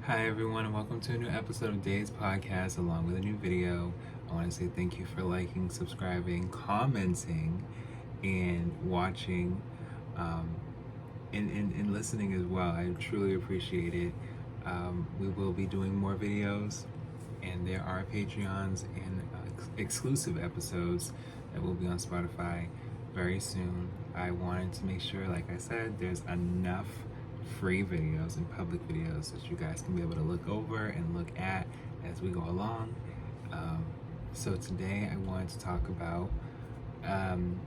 Hi everyone, and welcome to a new episode of Days Podcast along with a new video. I want to say thank you for liking, subscribing, commenting, and watching, um, and listening as well. I truly appreciate it. We will be doing more videos, and there are Patreons and exclusive episodes that will be on Spotify very soon. I wanted to make sure, like I said, there's enough free videos and public videos that you guys can be able to look over and look at as we go along. So today I wanted to talk about an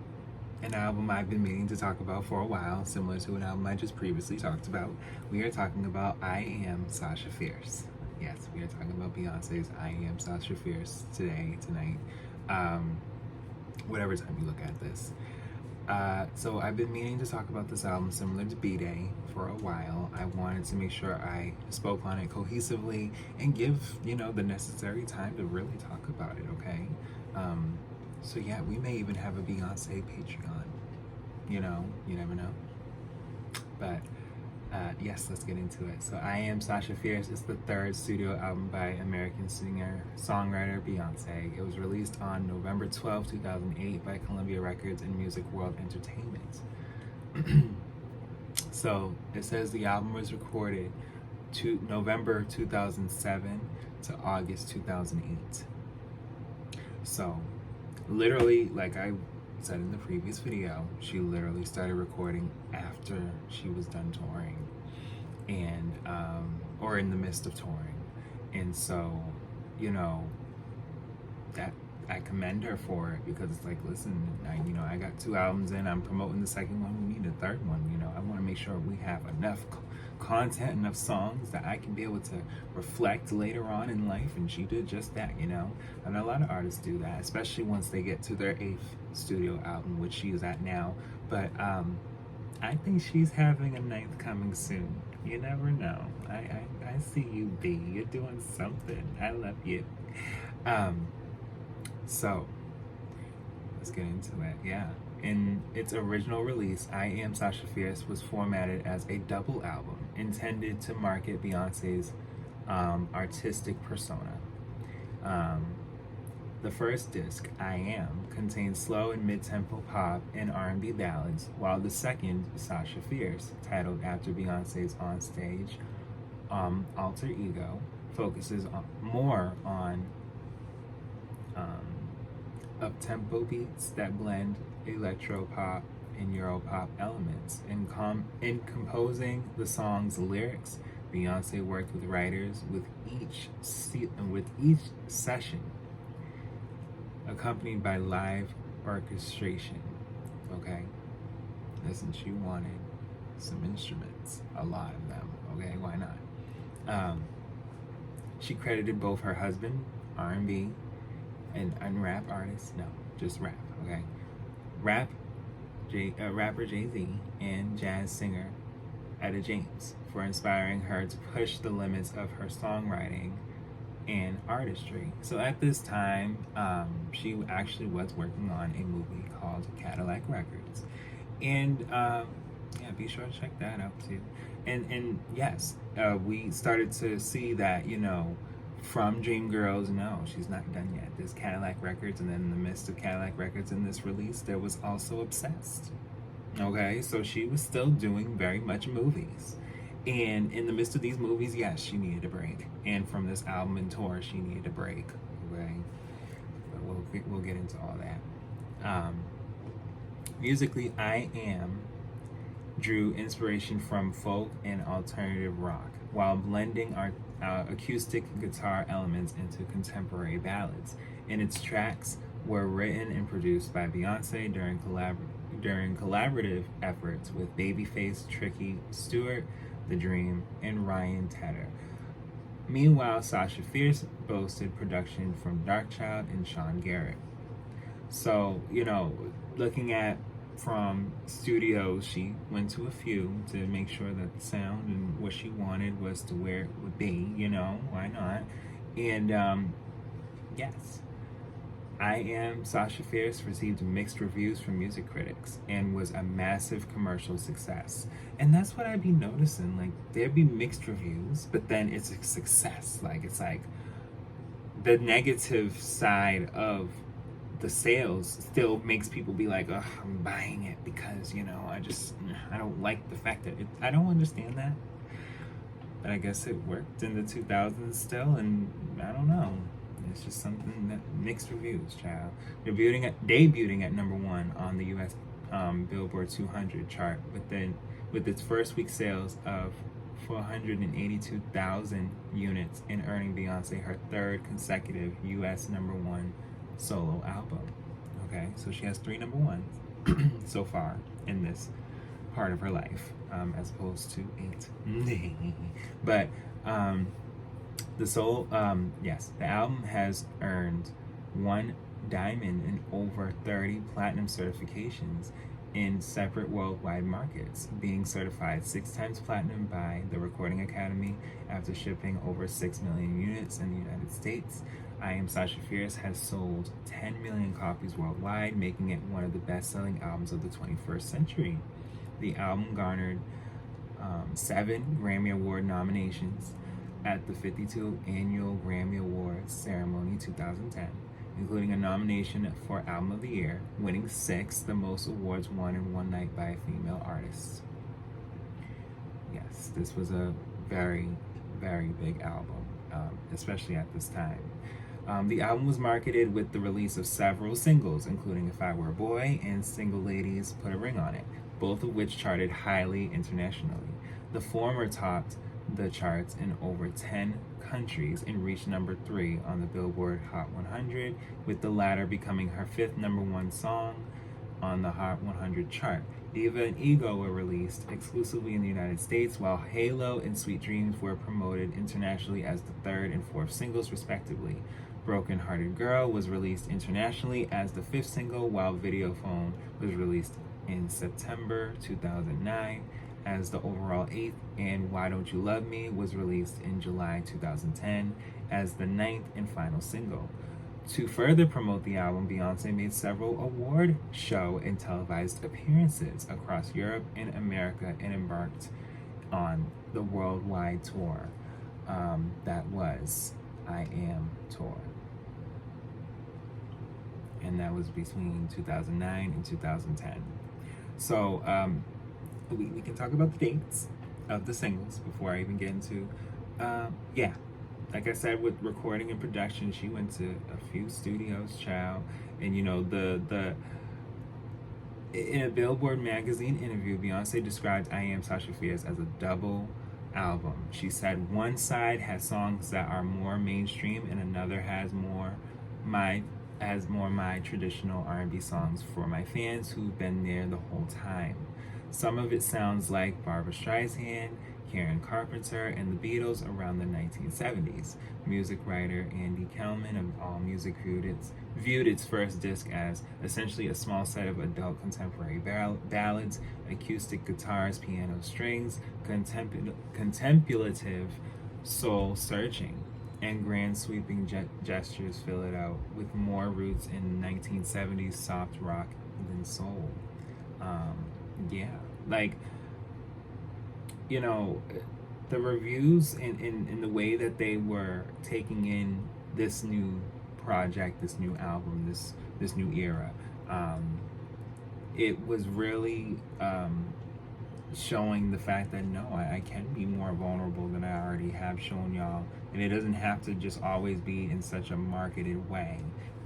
album I've been meaning to talk about for a while, similar to an album I just previously talked about. We are talking about I Am Sasha Fierce. Yes, we are talking about Beyonce's I Am Sasha Fierce tonight, whatever time you look at this. So I've been meaning to talk about this album similar to B-Day for a while. I wanted to make sure I spoke on it cohesively and give, the necessary time to really talk about it, okay? So yeah, we may even have a Beyonce Patreon. You never know. But yes, let's get into it. So I Am Sasha Fierce is the third studio album by American singer-songwriter Beyoncé. It was released on November 12, 2008 by Columbia Records and Music World Entertainment. So it says the album was recorded to November 2007 to August 2008. So literally, like I said in the previous video, she literally started recording after she was done touring and or in the midst of touring. And so, that I commend her for it, because it's like, listen, I got 2 albums in, I'm promoting the second one, we need a third one. I want to make sure we have enough content, enough songs that I can be able to reflect later on in life, and she did just that. And a lot of artists do that, especially once they get to their 8th studio album, which she is at now. But I think she's having a 9th coming soon. You never know. I see you, B. You're doing something. I love you. So let's get into it. Yeah. In its original release, I Am Sasha Fierce was formatted as a double album intended to market Beyonce's artistic persona. The first disc, I Am, contains slow and mid-tempo pop and R&B ballads, while the second, Sasha Fierce, titled after Beyonce's onstage alter ego, focuses more on up-tempo beats that blend electro-pop and Europop elements. In composing the song's lyrics, Beyonce worked with writers with each session accompanied by live orchestration. Okay? Listen, she wanted some instruments, a lot of them. Okay, why not? She credited both her husband, R&B, and rap artist, no, just rap, okay? Rapper Jay-Z and jazz singer Etta James for inspiring her to push the limits of her songwriting and artistry. So at this time, she actually was working on a movie called Cadillac Records. And yeah, be sure to check that out too. And yes, we started to see that, from Dreamgirls, no, she's not done yet. There's Cadillac Records, and then in the midst of Cadillac Records in this release, there was also Obsessed. Okay, so she was still doing very much movies. And in the midst of these movies, yes, she needed a break. And from this album and tour, she needed a break. Okay, but we'll get into all that. Musically, I Am drew inspiration from folk and alternative rock, while blending acoustic guitar elements into contemporary ballads. And its tracks were written and produced by Beyonce during collaborative efforts with Babyface, Tricky Stewart, The Dream, and Ryan Tedder. Meanwhile, Sasha Fierce boasted production from Darkchild and Sean Garrett. So, looking at from studios, she went to a few to make sure that the sound and what she wanted was to where it would be, why not? And yes, I Am Sasha Fierce received mixed reviews from music critics and was a massive commercial success. And that's what I'd be noticing. Like, there'd be mixed reviews, but then it's a success. Like, it's like the negative side of the sales still makes people be like, oh, I'm buying it because, I don't like the fact that I don't understand that. But I guess it worked in the 2000s still, and I don't know. It's just something that mixed reviews, child. Debuting at number one on the U.S. Billboard 200 chart with its first week sales of 482,000 units and earning Beyonce her third consecutive U.S. number one solo album. Okay, so she has 3 number ones so far in this part of her life, as opposed to 8. But the album has earned 1 diamond and over 30 platinum certifications in separate worldwide markets, being certified 6 times platinum by the Recording Academy after shipping over 6 million units in the United States. I Am Sasha Fierce has sold 10 million copies worldwide, making it one of the best-selling albums of the 21st century. The album garnered 7 Grammy Award nominations at the 52 Annual Grammy Awards Ceremony 2010, including a nomination for Album of the Year, winning 6, the most awards won in one night by a female artist. Yes, this was a very, very big album, especially at this time. The album was marketed with the release of several singles, including If I Were a Boy and Single Ladies Put a Ring on It, both of which charted highly internationally. The former topped the charts in over 10 countries and reached number 3 on the Billboard Hot 100, with the latter becoming her 5th number 1 song on the Hot 100 chart. Diva and Ego were released exclusively in the United States, while Halo and Sweet Dreams were promoted internationally as the 3rd and 4th singles, respectively. Broken Hearted Girl was released internationally as the 5th single, while Videophone was released in September 2009 as the overall 8th, and Why Don't You Love Me was released in July 2010 as the 9th and final single. To further promote the album, Beyoncé made several award show and televised appearances across Europe and America and embarked on the worldwide tour that was I Am Tour. And that was between 2009 and 2010. So we can talk about the dates of the singles before I even get into, like I said, with recording and production, she went to a few studios, child. And in a Billboard magazine interview, Beyonce described I Am Sasha Fierce as a double album. She said one side has songs that are more mainstream and another has more my traditional R&B songs for my fans who've been there the whole time. Some of it sounds like Barbra Streisand, Karen Carpenter, and the Beatles around the 1970s. Music writer Andy Kellman of AllMusic viewed its first disc as essentially a small set of adult contemporary ballads, acoustic guitars, piano strings, contemplative soul searching, and grand sweeping gestures fill it out, with more roots in 1970s soft rock than soul. The reviews in the way that they were taking in this new project, this new album, this new era, it was really showing the fact that no, I can be more vulnerable than I already have shown y'all, and it doesn't have to just always be in such a marketed way.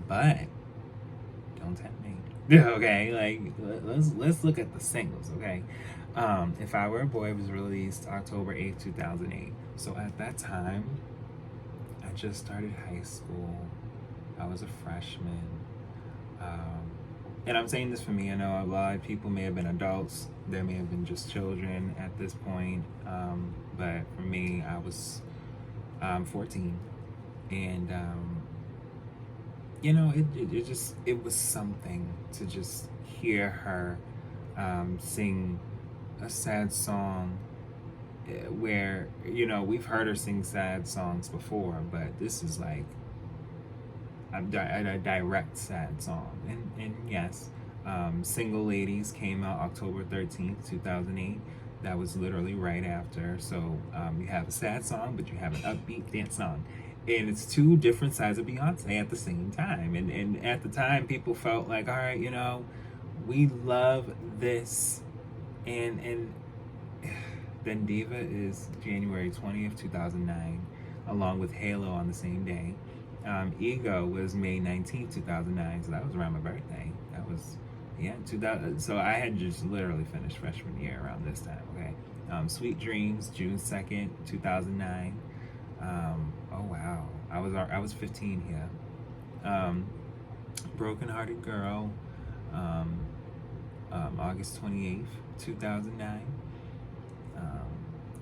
But don't tempt me. Okay, like let's look at the singles. Okay, If I Were a Boy was released October 8th, 2008. So at that time, I just started high school. I was a freshman. And I'm saying this for me. I know a lot of people may have been adults. There may have been just children at this point. But for me, I was 14. And it was something to just hear her sing a sad song where, we've heard her sing sad songs before, but this is like a direct sad song. And yes, Single Ladies came out October 13th, 2008. That was literally right after. So you have a sad song, but you have an upbeat dance song. And it's two different sides of Beyonce at the same time. And at the time, people felt like, all right, we love this. And then Diva is January 20th, 2009, along with Halo on the same day. Ego was May 19th, 2009, so that was around my birthday. That was, 2000. So I had just literally finished freshman year around this time, okay? Sweet Dreams, June 2nd, 2009. Oh wow, I was 15 here. Broken Hearted Girl, August 28th, 2009.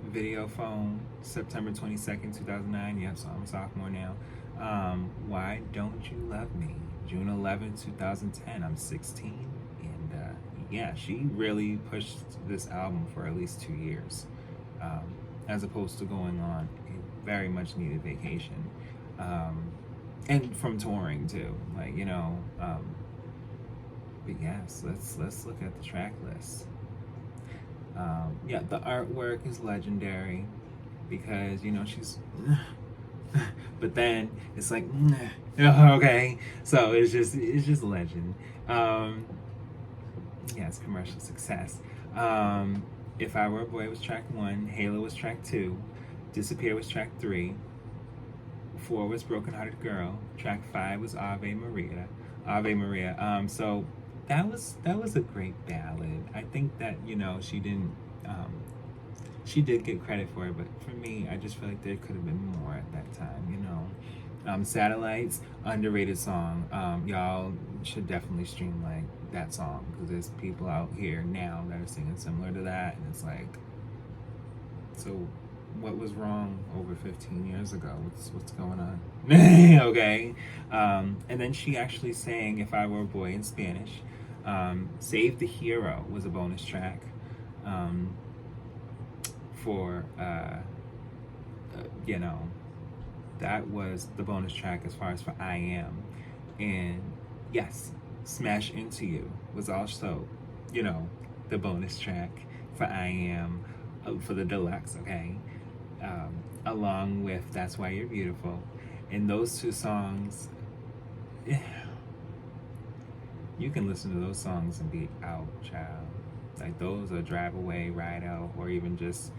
Video Phone, September 22nd, 2009. Yep, so I'm a sophomore now. Why Don't You Love Me, June 11th, 2010. I'm 16. And yeah, she really pushed this album for at least 2 years, as opposed to going on a very much needed vacation. And from touring too, like, but yes, let's look at the track list. Yeah, the artwork is legendary because she's, but then it's like, okay, so it's just legend. Yeah, it's commercial success. If I Were a Boy was track 1, Halo was track 2, Disappear was track 3, 4 was Broken Hearted Girl, track 5 was Ave Maria. So that was a great ballad. I think that she did get credit for it, but for me, I just feel like there could have been more at that time. Satellites, underrated song. Y'all should definitely stream like that song because there's people out here now that are singing similar to that, and it's like, so what was wrong over 15 years ago? What's going on? Okay. And then she actually sang If I Were a Boy in Spanish. Save the Hero was a bonus track for that was the bonus track as far as for I Am. And yes, Smash Into You was also the bonus track for I Am, for the deluxe, okay? Along with That's Why You're Beautiful. And those two songs, you can listen to those songs and be out, child. Like, those are Drive Away, Ride Out, or even just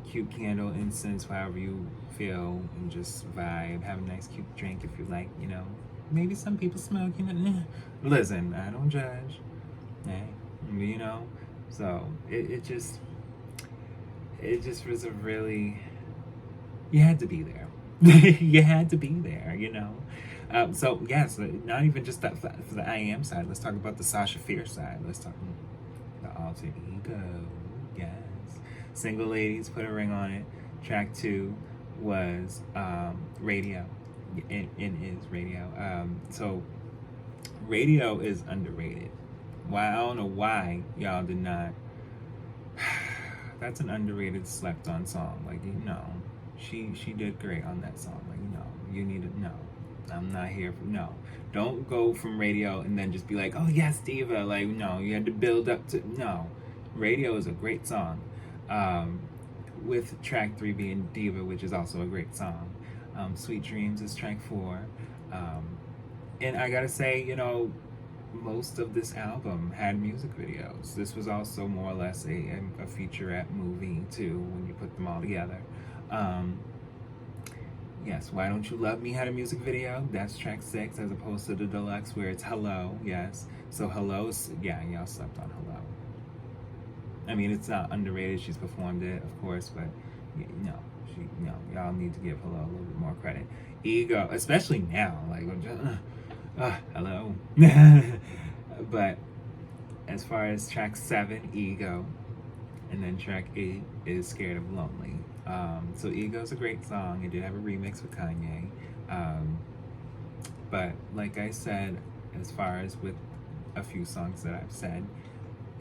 cute candle, incense, however you feel, and just vibe. Have a nice cute drink if you like, Maybe some people smoke, Listen, I don't judge. Hey, So it just was a really, you had to be there. You had to be there, So yes, not even just that for the I Am side. Let's talk about the Sasha Fierce side. Let's talk the Alter Ego. Yes, Single Ladies, Put a Ring on It. Track 2 was Radio. It is Radio. So Radio is underrated. Why, I don't know why y'all did not. That's an underrated, slept on song. Like, she did great on that song. Like, you need to know. I'm not here for, no. Don't go from Radio and then just be like, oh yes, Diva. Like, no, you had to build up to, no. Radio is a great song. With track 3 being Diva, which is also a great song. Sweet Dreams is track 4. And I gotta say, most of this album had music videos. This was also more or less a featurette movie too, when you put them all together. Yes, Why Don't You Love Me had a music video. That's track 6, as opposed to the deluxe where it's Hello. Yes, so Hello's, yeah, y'all slept on Hello. I mean, it's not underrated. She's performed it, of course, but y'all need to give Hello a little bit more credit. Ego, especially now, like, hello. But as far as track 7, Ego, and then track 8 is Scared of Lonely. So Ego's a great song. It did have a remix with Kanye. But like I said, as far as with a few songs that I've said,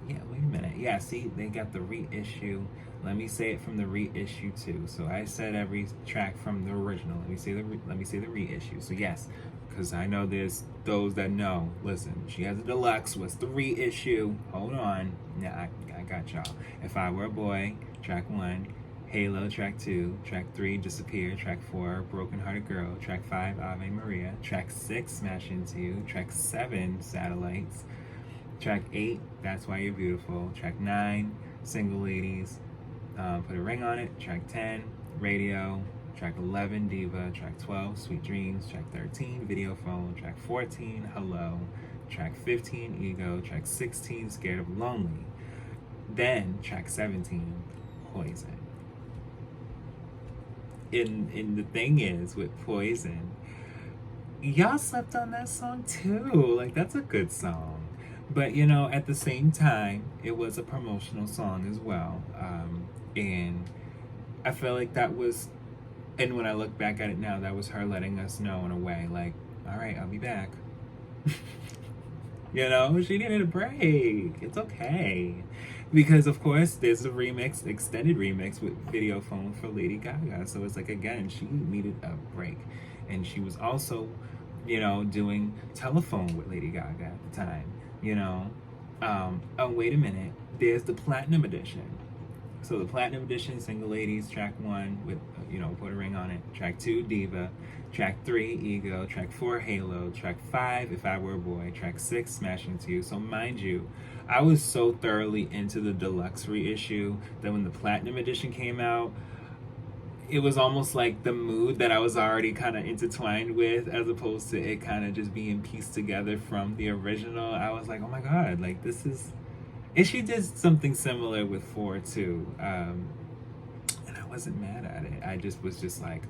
Yeah, wait a minute. Yeah, see, they got the reissue. Let me say it from the reissue too. So I said every track from the original. Let me say the reissue. So yes, because I know there's those that know. Listen, she has a deluxe. What's the reissue? Hold on. Yeah, I got y'all. If I Were a Boy, track 1. Halo, track 2. Track 3, Disappear. Track 4, Broken Hearted Girl. Track 5, Ave Maria. Track 6, Smash Into You. Track 7, Satellites. Track 8, That's Why You're Beautiful. Track 9, Single Ladies, Put a Ring on It. Track 10, Radio. Track 11, Diva. Track 12, Sweet Dreams. Track 13, Video Phone. Track 14, Hello. Track 15, Ego. Track 16, Scared of Lonely. Then track 17, Poison. And the thing is, with Poison, y'all slept on that song too. Like, that's a good song. But, you know, at the same time, it was a promotional song as well. And I feel like that was, and when I look back at it now, that was her letting us know in a way, like, all right, I'll be back. You know, she needed a break. It's okay. Because, of course, there's a remix, extended remix with Video Phone for Lady Gaga. So it's like, again, she needed a break. And she was also, you know, doing Telephone with Lady Gaga at the time, you know. Oh, wait a minute. There's the Platinum Edition. So the Platinum Edition, Single Ladies, track 1 with, you know, Put a Ring on It. Track 2, Diva. Track 3, Ego. Track 4, Halo. Track 5, If I Were a Boy. Track 6, Smash Into You. So mind you, I was so thoroughly into the deluxe reissue that when the Platinum Edition came out, it was almost like the mood that I was already kind of intertwined with, as opposed to it kind of just being pieced together from the original. I was like, oh my God, like this is... And she did something similar with 4 too. And I wasn't mad at it. I just was just like,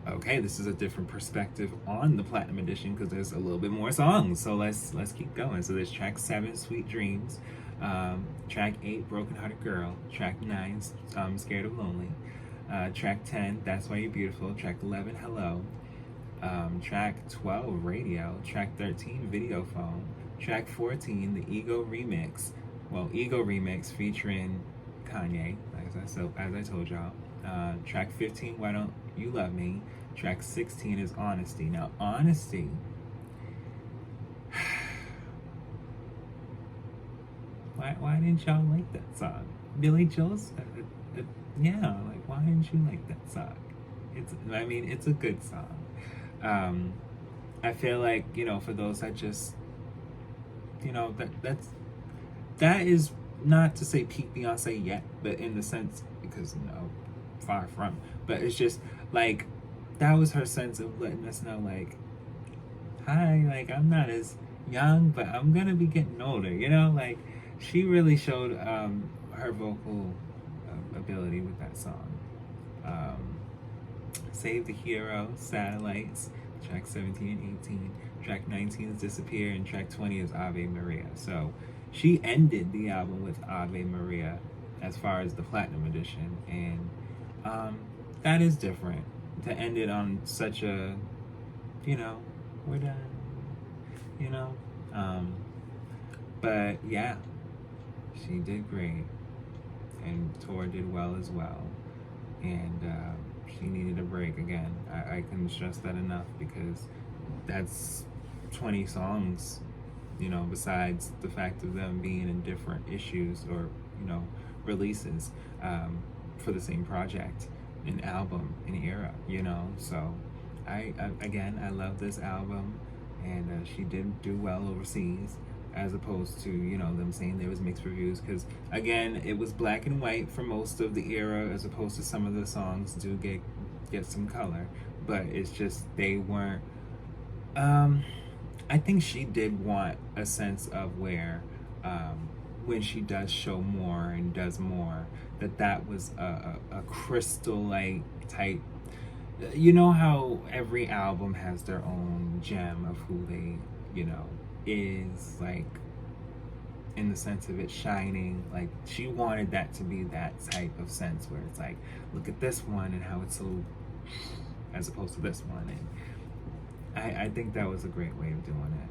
okay, this is a different perspective on the Platinum Edition because there's a little bit more songs. So let's keep going. So there's track 7, Sweet Dreams. Track 8, Broken Hearted Girl. Track 9, Scared of Lonely. Track 10, That's Why You're Beautiful. Track 11, Hello. Track 12, Radio. Track 13, Video Phone. Track 14, the Ego Remix. Well, Ego Remix featuring Kanye, as I told y'all. Track 15, Why Don't You Love Me. Track 16 is Honesty. Now, Honesty, why didn't y'all like that song? Billy Joel said it, yeah, like, why didn't you like that song? It's a good song. I feel like, you know, for those that just, you know, that is not to say peak Beyonce yet, but in the sense, because, you know, far from, but it's just like, that was her sense of letting us know, like, hi, like, I'm not as young, but I'm gonna be getting older, you know, like, she really showed her vocal ability with that song. Save the Hero, Satellites, track 17 and 18. Track 19 is Disappear, and track 20 is Ave Maria. So she ended the album with Ave Maria as far as the Platinum Edition, and that is different to end it on such a, you know, we're done, you know. But yeah, she did great, and Tor did well as well, and she needed a break again. I couldn't stress that enough, because that's 20 songs, you know, besides the fact of them being in different issues or, you know, releases for the same project, an album, an era, you know. So I love this album, and she did do well overseas, as opposed to, you know, them saying there was mixed reviews, because again, it was black and white for most of the era, as opposed to some of the songs do get some color, but it's just they weren't. I think she did want a sense of where, when she does show more and does more, that was a crystal light type. You know how every album has their own gem of who they, you know, is, like, in the sense of it shining. Like, she wanted that to be that type of sense where it's like, look at this one and how it's so, as opposed to this one. And I think that was a great way of doing it,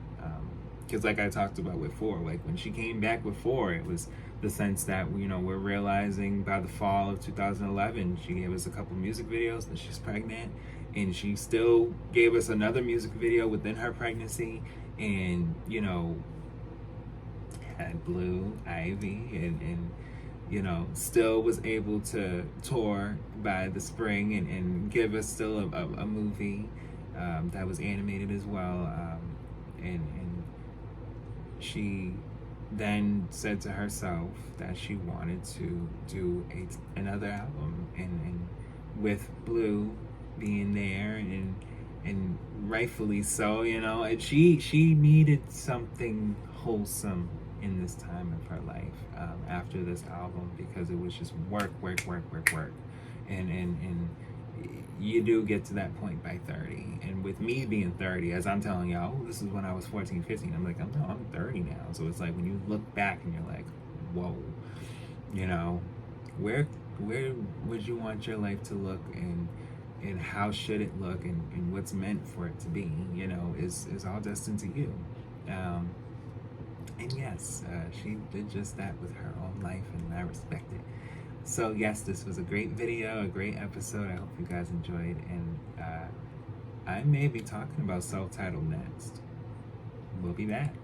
because like I talked about with 4, like when she came back with 4, it was the sense that, you know, we're realizing by the fall of 2011, she gave us a couple music videos that she's pregnant, and she still gave us another music video within her pregnancy, and, you know, had Blue Ivy, and you know, still was able to tour by the spring, and give us still a movie that was animated as well. And she then said to herself that she wanted to do another album, and with Blue being there, and rightfully so, you know, and she needed something wholesome in this time of her life, after this album, because it was just work, and you do get to that point by 30. And with me being 30, as I'm telling y'all, this is when I was 14, 15, I'm like, I'm 30 now. So it's like when you look back and you're like, whoa, you know, where would you want your life to look, and how should it look, and what's meant for it to be, you know, is all destined to you. And yes, she did just that with her own life, and I respect it. So yes, this was a great video, a great episode. I hope you guys enjoyed, and I may be talking about Self-Titled next. We'll be back.